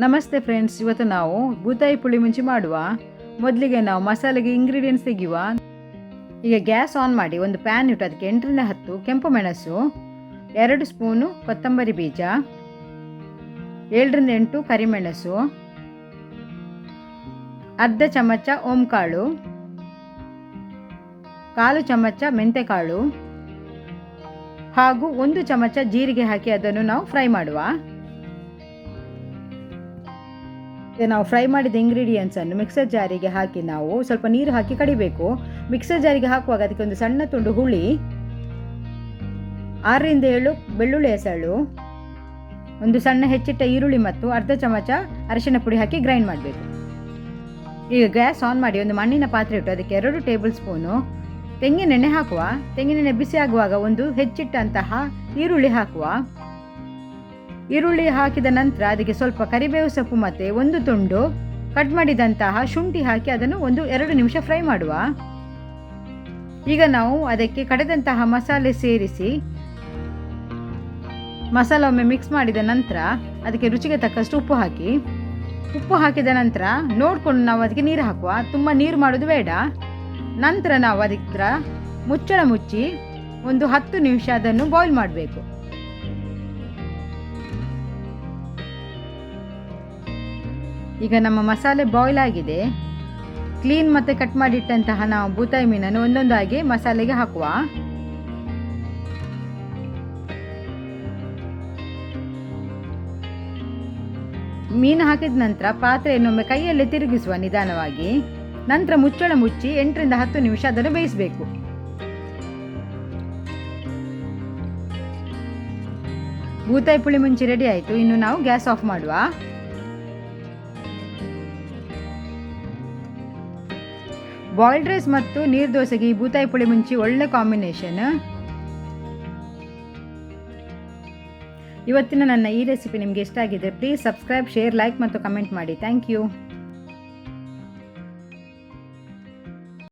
ನಮಸ್ತೆ ಫ್ರೆಂಡ್ಸ್, ಇವತ್ತು ನಾವು ಬೂತಾಯಿ ಪುಳಿ ಮುಂಚಿ ಮಾಡುವ. ಮೊದಲಿಗೆ ನಾವು ಮಸಾಲೆಗೆ ಇಂಗ್ರೀಡಿಯೆಂಟ್ಸ್ ತೆಗೆಯುವ. ಈಗ ಗ್ಯಾಸ್ ಆನ್ ಮಾಡಿ ಒಂದು ಪ್ಯಾನ್ ಇಟ್ಟು ಅದಕ್ಕೆ 8ರಿಂದ 10 ಕೆಂಪು ಮೆಣಸು, 2 ಸ್ಪೂನು ಕೊತ್ತಂಬರಿ ಬೀಜ, 7ರಿಂದ 8 ಕರಿಮೆಣಸು, ಅರ್ಧ ಚಮಚ ಓಂಕಾಳು, 1/4 ಚಮಚ ಮೆಂತೆಕಾಳು ಹಾಗೂ 1 ಚಮಚ ಜೀರಿಗೆ ಹಾಕಿ ಅದನ್ನು ನಾವು ಫ್ರೈ ಮಾಡುವ. ನಾವು ಫ್ರೈ ಮಾಡಿದ ಇಂಗ್ರೀಡಿಯೆಂಟ್ಸನ್ನು ಮಿಕ್ಸರ್ ಜಾರಿಗೆ ಹಾಕಿ ನಾವು ಸ್ವಲ್ಪ ನೀರು ಹಾಕಿ ಕಡಿಬೇಕು. ಮಿಕ್ಸರ್ ಜಾರಿಗೆ ಹಾಕುವಾಗ ಅದಕ್ಕೆ ಒಂದು ಸಣ್ಣ ತುಂಡು ಹುಳಿ, 6ರಿಂದ 7 ಬೆಳ್ಳುಳ್ಳಿ ಎಸಳು, ಒಂದು ಸಣ್ಣ ಹೆಚ್ಚಿಟ್ಟ ಈರುಳ್ಳಿ ಮತ್ತು ಅರ್ಧ ಚಮಚ ಅರಿಶಿನ ಪುಡಿ ಹಾಕಿ ಗ್ರೈಂಡ್ ಮಾಡಬೇಕು. ಈಗ ಗ್ಯಾಸ್ ಆನ್ ಮಾಡಿ ಒಂದು ಮಣ್ಣಿನ ಪಾತ್ರೆ ಇಟ್ಟು ಅದಕ್ಕೆ 2 ಟೇಬಲ್ ಸ್ಪೂನು ತೆಂಗಿನೆಣ್ಣೆ ಹಾಕುವ. ತೆಂಗಿನೆಣ್ಣೆ ಬಿಸಿ ಆಗುವಾಗ ಒಂದು ಹೆಚ್ಚಿಟ್ಟಂತಹ ಈರುಳ್ಳಿ ಹಾಕುವ. ಈರುಳ್ಳಿ ಹಾಕಿದ ನಂತರ ಅದಕ್ಕೆ ಸ್ವಲ್ಪ ಕರಿಬೇವು ಸೊಪ್ಪು ಮತ್ತು 1 ತುಂಡು ಕಟ್ ಮಾಡಿದಂತಹ ಶುಂಠಿ ಹಾಕಿ ಅದನ್ನು 1-2 ನಿಮಿಷ ಫ್ರೈ ಮಾಡುವ. ಈಗ ನಾವು ಅದಕ್ಕೆ ಕಡೆದಂತಹ ಮಸಾಲೆ ಸೇರಿಸಿ ಮಸಾಲ ಒಮ್ಮೆ ಮಿಕ್ಸ್ ಮಾಡಿದ ನಂತರ ಅದಕ್ಕೆ ರುಚಿಗೆ ತಕ್ಕಷ್ಟು ಉಪ್ಪು ಹಾಕಿ. ಉಪ್ಪು ಹಾಕಿದ ನಂತರ ನೋಡಿಕೊಂಡು ನಾವು ಅದಕ್ಕೆ ನೀರು ಹಾಕುವ. ತುಂಬ ನೀರು ಮಾಡೋದು ಬೇಡ. ನಂತರ ನಾವು ಅದಕ್ಕೆ ಮುಚ್ಚಳ ಮುಚ್ಚಿ ಒಂದು 10 ನಿಮಿಷ ಅದನ್ನು ಬಾಯ್ಲ್ ಮಾಡಬೇಕು. ಈಗ ನಮ್ಮ ಮಸಾಲೆ ಬಾಯ್ಲ್ ಆಗಿದೆ. ಕ್ಲೀನ್ ಮತ್ತು ಕಟ್ ಮಾಡಿಟ್ಟಂತಹ ನಾವು ಬೂತಾಯಿ ಮೀನನ್ನು ಒಂದೊಂದಾಗಿ ಮಸಾಲೆಗೆ ಹಾಕುವ. ಮೀನು ಹಾಕಿದ ನಂತರ ಪಾತ್ರೆಯನ್ನೊಮ್ಮೆ ಕೈಯಲ್ಲೇ ತಿರುಗಿಸುವ ನಿಧಾನವಾಗಿ. ನಂತರ ಮುಚ್ಚಳ ಮುಚ್ಚಿ 8ರಿಂದ 10 ನಿಮಿಷ ಅದನ್ನು ಬೇಯಿಸಬೇಕು. ಬೂತಾಯಿ ಪುಳಿ ಮುಂಚಿ ರೆಡಿ ಆಯಿತು. ಇನ್ನು ನಾವು ಗ್ಯಾಸ್ ಆಫ್ ಮಾಡುವ. ಬಾಯ್ಲ್ಡ್ ರೈಸ್ ಮತ್ತು ನೀರು ದೋಸೆಗೆ ಈ ಬೂತಾಯಿ ಪುಳಿ ಮುಂಚಿ ಒಳ್ಳೆ ಕಾಂಬಿನೇಷನ್. ಇವತ್ತಿನ ನನ್ನ ಈ ರೆಸಿಪಿ ನಿಮಗೆ ಇಷ್ಟ ಆಗಿದ್ದರೆ ಪ್ಲೀಸ್ ಸಬ್ಸ್ಕ್ರೈಬ್, ಶೇರ್, ಲೈಕ್ ಮತ್ತು ಕಮೆಂಟ್ ಮಾಡಿ. Thank you.